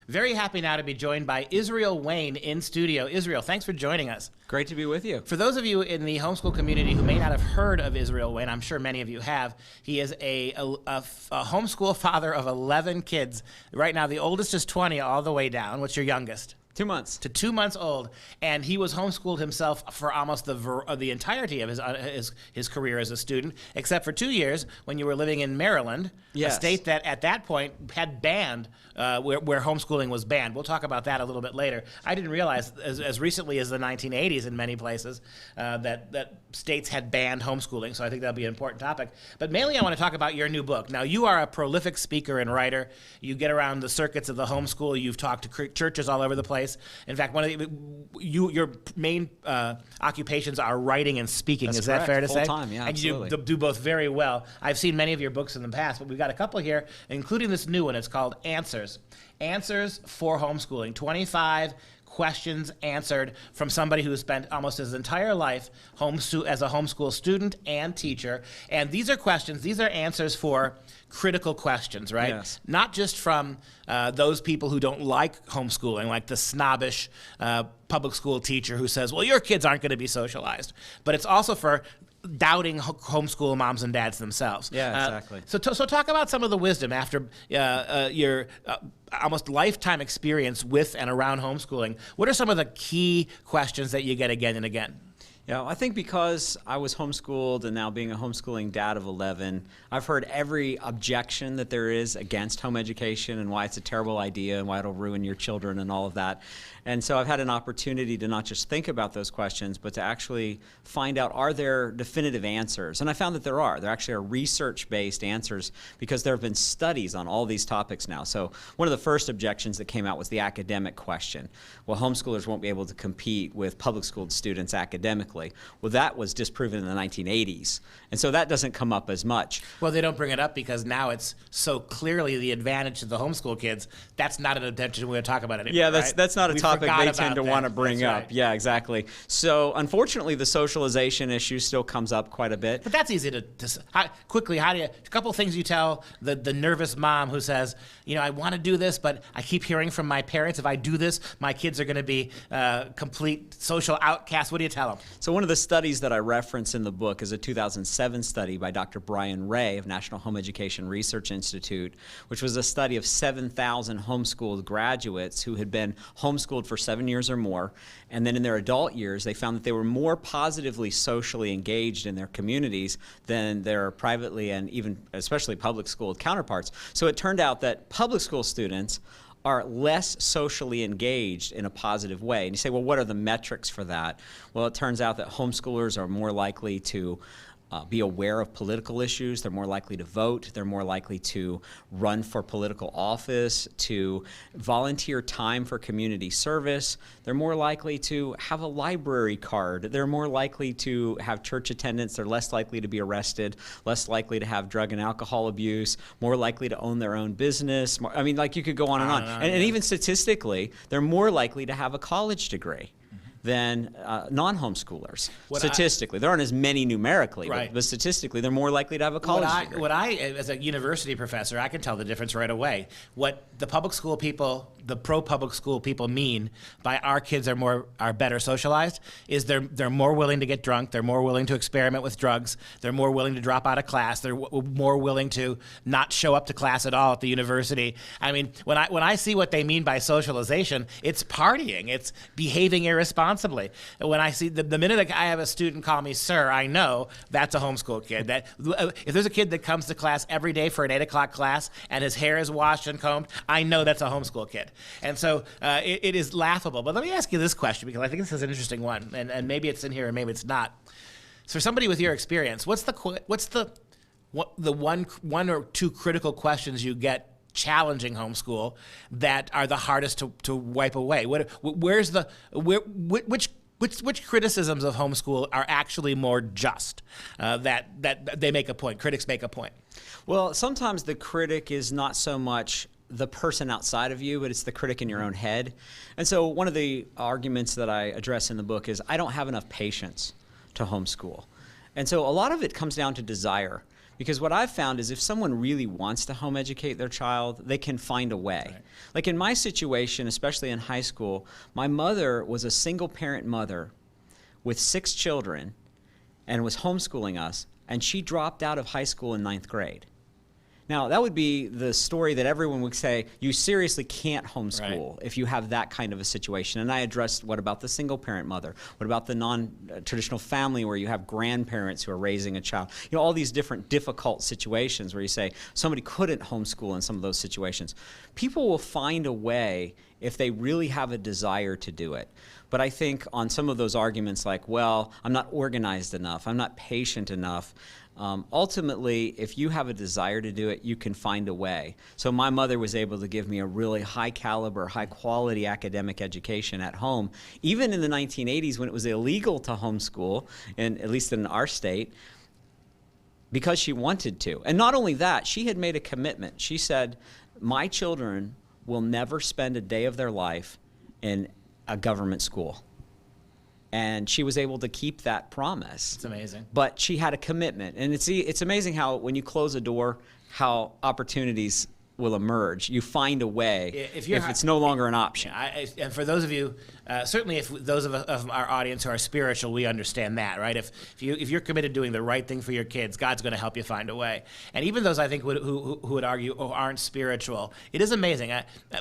Very happy now to be joined by Israel Wayne in studio. Israel, thanks for joining us. Great to be with you. For those of you in the homeschool community who may not have heard of Israel Wayne, I'm sure many of you have, he is a homeschool father of 11 kids. Right now, the oldest is 20 all the way down. What's your youngest? 2 months. To 2 months old, and he was homeschooled himself for almost the entirety of his career as a student, except for 2 years when you were living in Maryland, yes. A state that at that point had banned where homeschooling was banned. We'll talk about that a little bit later. I didn't realize as recently as the 1980s in many places that states had banned homeschooling, so I think that'll be an important topic. But mainly I want to talk about your new book. Now, you are a prolific speaker and writer. You get around the circuits of the homeschool. You've talked to churches all over the place. In fact, your main occupations are writing and speaking. That's Is correct. That fair to say? Full time, yeah, and absolutely. you do both very well. I've seen many of your books in the past, but we've got a couple here, including this new one. It's called Answers. Answers for Homeschooling. 25 questions answered from somebody who spent almost his entire life as a homeschool student and teacher. And these are answers for critical questions, right? Yes. Not just from those people who don't like homeschooling, like the snobbish public school teacher who says, well, your kids aren't going to be socialized. But it's also for doubting homeschool moms and dads themselves. Yeah, exactly. So talk about some of the wisdom after your almost lifetime experience with and around homeschooling. What are some of the key questions that you get again and again? Yeah, I think because I was homeschooled and now being a homeschooling dad of 11, I've heard every objection that there is against home education and why it's a terrible idea and why it'll ruin your children and all of that. And so I've had an opportunity to not just think about those questions, but to actually find out, are there definitive answers? And I found that there are. There actually are research-based answers because there have been studies on all these topics now. So one of the first objections that came out was the academic question. Well, homeschoolers won't be able to compete with public school students academically. Well, that was disproven in the 1980s. And so that doesn't come up as much. Well, they don't bring it up because now it's so clearly the advantage to the homeschool kids. That's not an objection we're going to talk about anymore. Yeah, right? that's not a topic they tend to want to bring That's up. right. Yeah, exactly. So unfortunately, the socialization issue still comes up quite a bit. But that's easy quickly, how do you, a couple things you tell the nervous mom who says, you know, I want to do this, but I keep hearing from my parents, if I do this, my kids are going to be complete social outcasts. What do you tell them? So one of the studies that I reference in the book is a 2007 study by Dr. Brian Ray of National Home Education Research Institute, which was a study of 7,000 homeschooled graduates who had been homeschooled for 7 years or more, and then in their adult years they found that they were more positively socially engaged in their communities than their privately and even especially public school counterparts. So it turned out that public school students are less socially engaged in a positive way. And you say, well, what are the metrics for that? Well, it turns out that homeschoolers are more likely to be aware of political issues. They're more likely to vote. They're more likely to run for political office, to volunteer time for community service. They're more likely to have a library card. They're more likely to have church attendance. They're less likely to be arrested, less likely to have drug and alcohol abuse, more likely to own their own business. I mean, like you could go on and on. And even statistically, they're more likely to have a college degree than non-homeschoolers. Statistically, there aren't as many numerically, right. but statistically, they're more likely to have a college degree. What I, as a university professor, I can tell the difference right away. What the public school people, the pro-public school people mean by our kids are better socialized is they're more willing to get drunk, they're more willing to experiment with drugs, they're more willing to drop out of class, they're more willing to not show up to class at all at the university. I mean, when I see what they mean by socialization, it's partying, it's behaving irresponsibly. When I see the minute I have a student call me sir, I know that's a homeschool kid. That if there's a kid that comes to class every day for an 8 o'clock class and his hair is washed and combed, I know that's a homeschool kid. And so it is laughable. But let me ask you this question, because I think this is an interesting one, and maybe it's in here and maybe it's not. So for somebody with your experience, what's the one or two critical questions you get challenging homeschool that are the hardest to wipe away? Which criticisms of homeschool are actually more just that they make a point, critics make a point? Well, sometimes the critic is not so much the person outside of you, but it's the critic in your own head. And so one of the arguments that I address in the book is I don't have enough patience to homeschool. And so a lot of it comes down to desire. Because what I've found is if someone really wants to home educate their child, they can find a way. Right. Like in my situation, especially in high school, my mother was a single parent mother with 6 children and was homeschooling us, and she dropped out of high school in 9th grade. Now, that would be the story that everyone would say, you seriously can't homeschool Right. if you have that kind of a situation. And I addressed, what about the single-parent mother? What about the non-traditional family where you have grandparents who are raising a child? You know, all these different difficult situations where you say somebody couldn't homeschool in some of those situations. People will find a way if they really have a desire to do it. But I think on some of those arguments like, well, I'm not organized enough, I'm not patient enough, ultimately, if you have a desire to do it, you can find a way. So my mother was able to give me a really high caliber, high quality academic education at home. Even in the 1980s when it was illegal to homeschool, at least in our state, because she wanted to. And not only that, she had made a commitment. She said, my children will never spend a day of their life in a government school. And she was able to keep that promise. It's amazing. But she had a commitment. And it's amazing how when you close a door, how opportunities will emerge. You find a way if it's no longer an option. And for those of you, certainly if those of our audience who are spiritual, we understand that, right? If you're committed to doing the right thing for your kids, God's going to help you find a way. And even those I think who would argue aren't spiritual, it is amazing.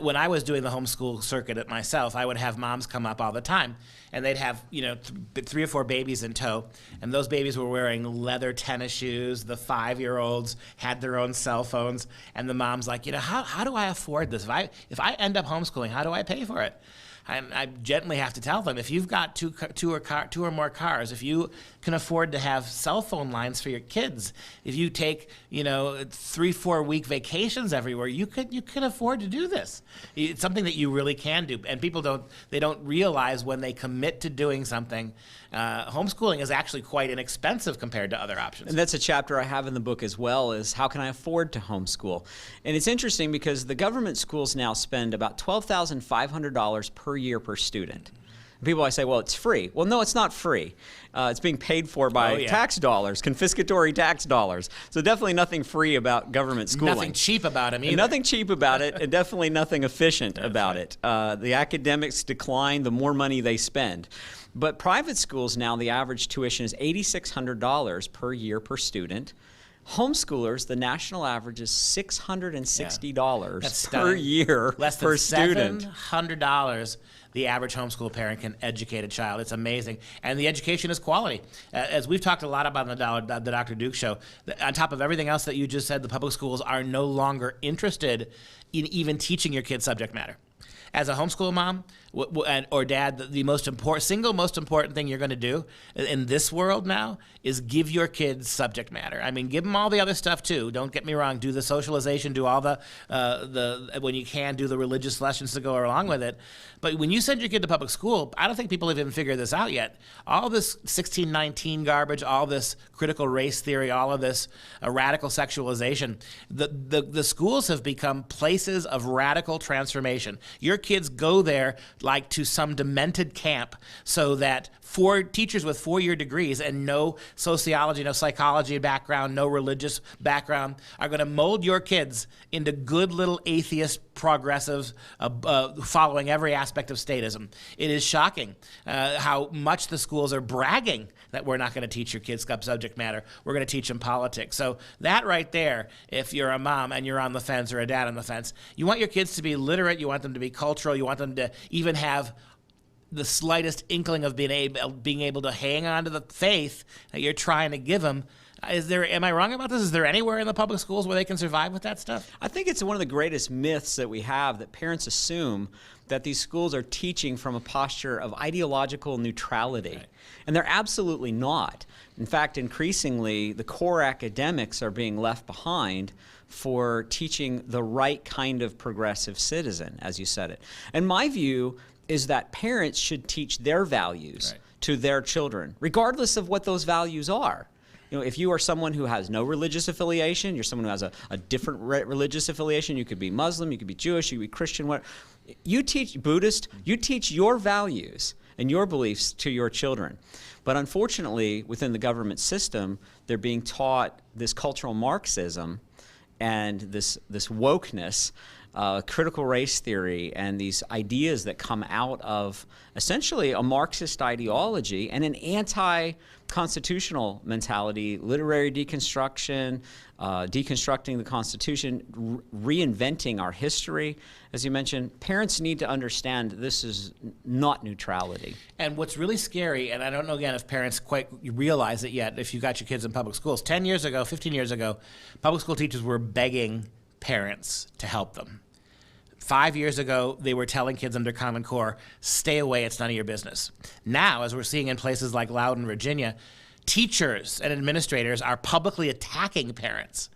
When I was doing the homeschool circuit at myself, I would have moms come up all the time, and they'd have 3 or 4 babies in tow, and those babies were wearing leather tennis shoes. The 5-year-olds had their own cell phones, and the mom's like, how do I afford this? If I end up homeschooling, how do I pay for it? I gently have to tell them, if you've got two or more cars, if you can afford to have cell phone lines for your kids, if you take 3-4 week vacations everywhere, you can afford to do this. It's something that you really can do, and people don't realize when they commit to doing something. Homeschooling is actually quite inexpensive compared to other options. And that's a chapter I have in the book as well, is how can I afford to homeschool? And it's interesting because the government schools now spend about $12,500 per year per student. People always say, well, it's free. Well, no, it's not free. It's being paid for by tax dollars, confiscatory tax dollars. So definitely nothing free about government schooling. Nothing cheap about them either. And nothing cheap about it, and definitely nothing efficient about it. The academics decline the more money they spend. But private schools now, the average tuition is $8,600 per year per student. Homeschoolers, the national average is $660 per year per student. $700 the average homeschool parent can educate a child. It's amazing. And the education is quality. As we've talked a lot about on the Dr. Duke Show, on top of everything else that you just said, the public schools are no longer interested in even teaching your kids subject matter. As a homeschool mom or dad, the single most important thing you're going to do in this world now is give your kids subject matter. I mean, give them all the other stuff too. Don't get me wrong. Do the socialization. Do all the when you can, do the religious lessons to go along with it. But when you send your kid to public school, I don't think people have even figured this out yet. All this 1619 garbage, all this critical race theory, all of this radical sexualization, the schools have become places of radical transformation. Your kids go there like to some demented camp so that 4 teachers with 4-year degrees and no sociology, no psychology background, no religious background are going to mold your kids into good little atheist progressives following every aspect of statism. It is shocking how much the schools are bragging that we're not going to teach your kids subject matter. We're going to teach them politics. So that right there, if you're a mom and you're on the fence or a dad on the fence, you want your kids to be literate, you want them to be cultural, you want them to even have the slightest inkling of being able to hang on to the faith that you're trying to give them. Am I wrong about this? Is there anywhere in the public schools where they can survive with that stuff? I think it's one of the greatest myths that we have, that parents assume that these schools are teaching from a posture of ideological neutrality. Right. And they're absolutely not. In fact, increasingly, the core academics are being left behind for teaching the right kind of progressive citizen, as you said it. And my view is that parents should teach their values to their children, regardless of what those values are. If you are someone who has no religious affiliation, you're someone who has a different religious affiliation, you could be Muslim, you could be Jewish, you could be Christian, you teach Buddhist, you teach your values. and your beliefs to your children. But unfortunately, within the government system, they're being taught this cultural Marxism and this wokeness, critical race theory, and these ideas that come out of essentially a Marxist ideology and an anti-constitutional mentality, literary deconstruction, deconstructing the Constitution, reinventing our history. As you mentioned, parents need to understand this is not neutrality. And what's really scary, and I don't know again if parents quite realize it yet, if you got your kids in public schools, 10 years ago, 15 years ago, public school teachers were begging parents to help them. 5 years ago, they were telling kids under Common Core, stay away, it's none of your business. Now, as we're seeing in places like Loudoun, Virginia, teachers and administrators are publicly attacking parents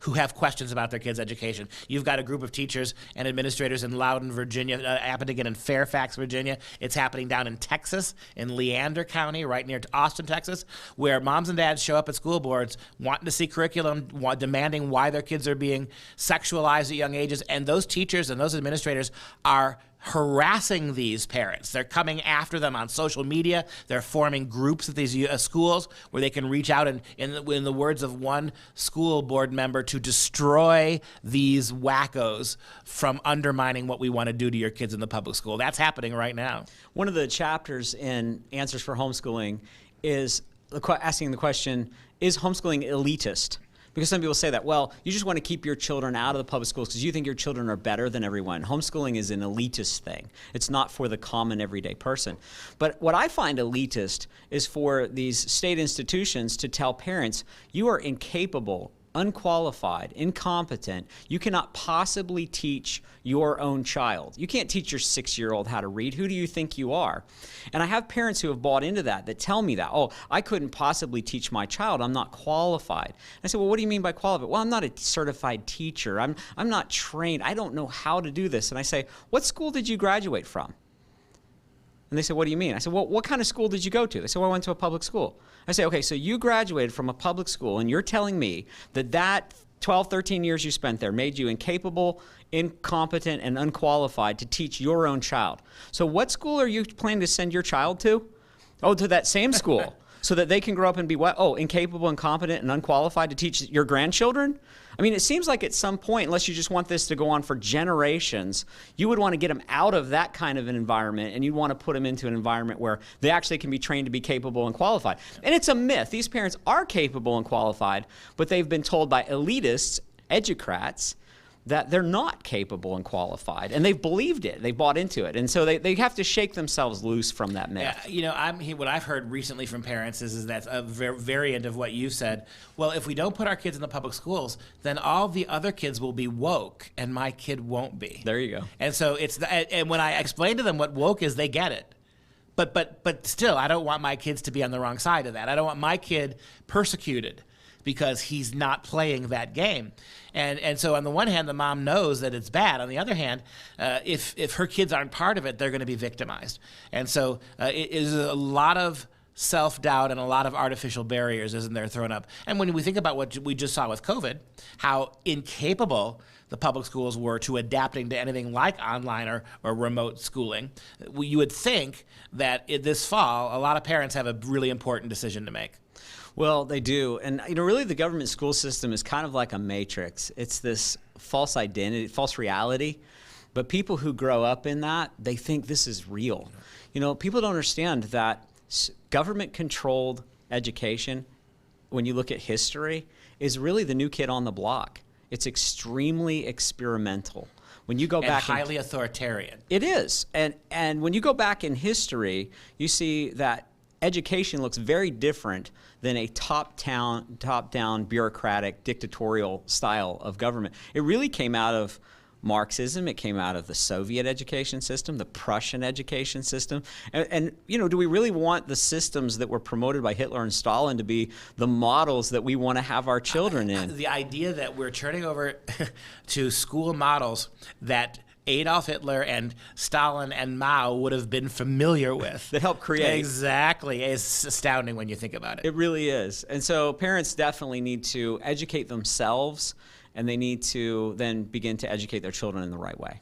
who have questions about their kids' education. You've got a group of teachers and administrators in Loudoun, Virginia, happened again in Fairfax, Virginia. It's happening down in Texas, in Leander County, right near Austin, Texas, where moms and dads show up at school boards wanting to see curriculum, demanding why their kids are being sexualized at young ages, and those teachers and those administrators are harassing these parents. They're coming after them on social media. They're forming groups at these schools where they can reach out and, in the words of one school board member, to destroy these wackos from undermining what we want to do to your kids in the public school. That's happening right now. One of the chapters in Answers for Homeschooling is asking the question, is homeschooling elitist? Because some people say that, well, you just want to keep your children out of the public schools because you think your children are better than everyone. Homeschooling is an elitist thing. It's not for the common everyday person. But what I find elitist is for these state institutions to tell parents, you are incapable, unqualified, incompetent. You cannot possibly teach your own child. You can't teach your 6-year-old how to read. Who do you think you are? And I have parents who have bought into that tell me that, oh, I couldn't possibly teach my child. I'm not qualified. And I say, well, what do you mean by qualified? Well, I'm not a certified teacher. I'm not trained. I don't know how to do this. And I say, what school did you graduate from? And they say, what do you mean? I said, well, what kind of school did you go to? They said, well, I went to a public school. I say, okay, so you graduated from a public school, and you're telling me that 12, 13 years you spent there made you incapable, incompetent, and unqualified to teach your own child. So what school are you planning to send your child to? Oh, to that same school. So that they can grow up and be what? Oh, incapable, incompetent, and unqualified to teach your grandchildren? I mean, it seems like at some point, unless you just want this to go on for generations, you would want to get them out of that kind of an environment, and you'd want to put them into an environment where they actually can be trained to be capable and qualified. And it's a myth. These parents are capable and qualified, but they've been told by elitists, educrats, that they're not capable and qualified, and they've believed it. They bought into it, and so they have to shake themselves loose from that myth. You know, what I've heard recently from parents is that a variant of what you said. Well, if we don't put our kids in the public schools, then all the other kids will be woke, and my kid won't be. There you go. And so and when I explain to them what woke is, they get it. But still, I don't want my kids to be on the wrong side of that. I don't want my kid persecuted because he's not playing that game. And so on the one hand, the mom knows that it's bad. On the other hand, if her kids aren't part of it, they're going to be victimized. And so it is a lot of self-doubt and a lot of artificial barriers, isn't there, thrown up. And when we think about what we just saw with COVID, how incapable the public schools were to adapting to anything like online or remote schooling, you would think that this fall, a lot of parents have a really important decision to make. Well, they do. And, really the government school system is kind of like a matrix. It's this false identity, false reality. But people who grow up in that, they think this is real. People don't understand that government-controlled education, when you look at history, is really the new kid on the block. It's extremely experimental. When you go back, highly authoritarian. It is. And when you go back in history, you see that education looks very different than a top-down, bureaucratic, dictatorial style of government. It really came out of Marxism. It came out of the Soviet education system, the Prussian education system. And do we really want the systems that were promoted by Hitler and Stalin to be the models that we want to have our children in? The idea that we're turning over to school models that Adolf Hitler and Stalin and Mao would have been familiar with. That helped create. Exactly. It's astounding when you think about it. It really is. And so parents definitely need to educate themselves, and they need to then begin to educate their children in the right way.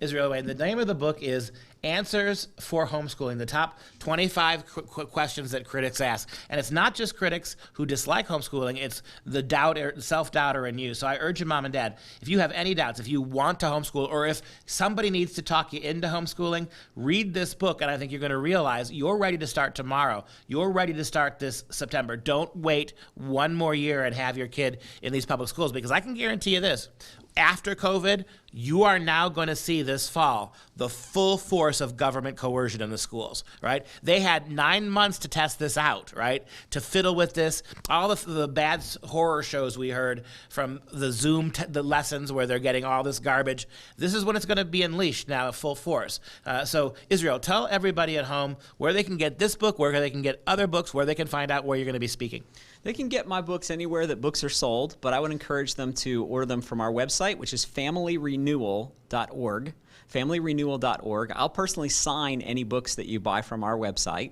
Israel Wayne, the name of the book is Answers for Homeschooling, the top 25 questions that critics ask. And it's not just critics who dislike homeschooling, it's the self-doubter in you. So I urge you, mom and dad, if you have any doubts, if you want to homeschool, or if somebody needs to talk you into homeschooling, read this book, and I think you're going to realize you're ready to start tomorrow. You're ready to start this September. Don't wait one more year and have your kid in these public schools, because I can guarantee you this. After COVID, you are now going to see this fall the full force of government coercion in the schools, right? They had 9 months to test this out, right? To fiddle with this. All the bad horror shows we heard from the Zoom the lessons where they're getting all this garbage. This is when it's going to be unleashed now at full force. So Israel, tell everybody at home where they can get this book, where they can get other books, where they can find out where you're going to be speaking. They can get my books anywhere that books are sold, but I would encourage them to order them from our website, which is familyrenewal.org. familyrenewal.org. I'll personally sign any books that you buy from our website.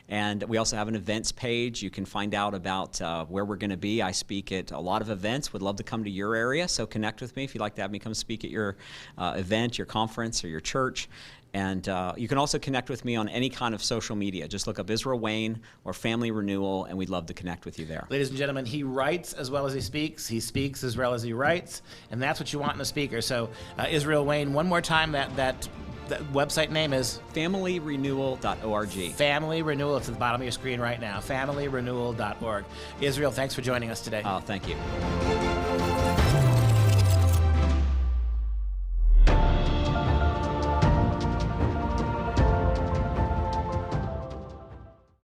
And we also have an events page. You can find out about where we're going to be. I speak at a lot of events. Would love to come to your area, so connect with me if you'd like to have me come speak at your event, your conference, or your church. And you can also connect with me on any kind of social media. Just look up Israel Wayne or Family Renewal, and we'd love to connect with you there. Ladies and gentlemen, he writes as well as he speaks. He speaks as well as he writes, and that's what you want in a speaker. So, Israel Wayne, one more time, that website name is? FamilyRenewal.org. Family Renewal. It's at the bottom of your screen right now. FamilyRenewal.org. Israel, thanks for joining us today. Oh, thank you.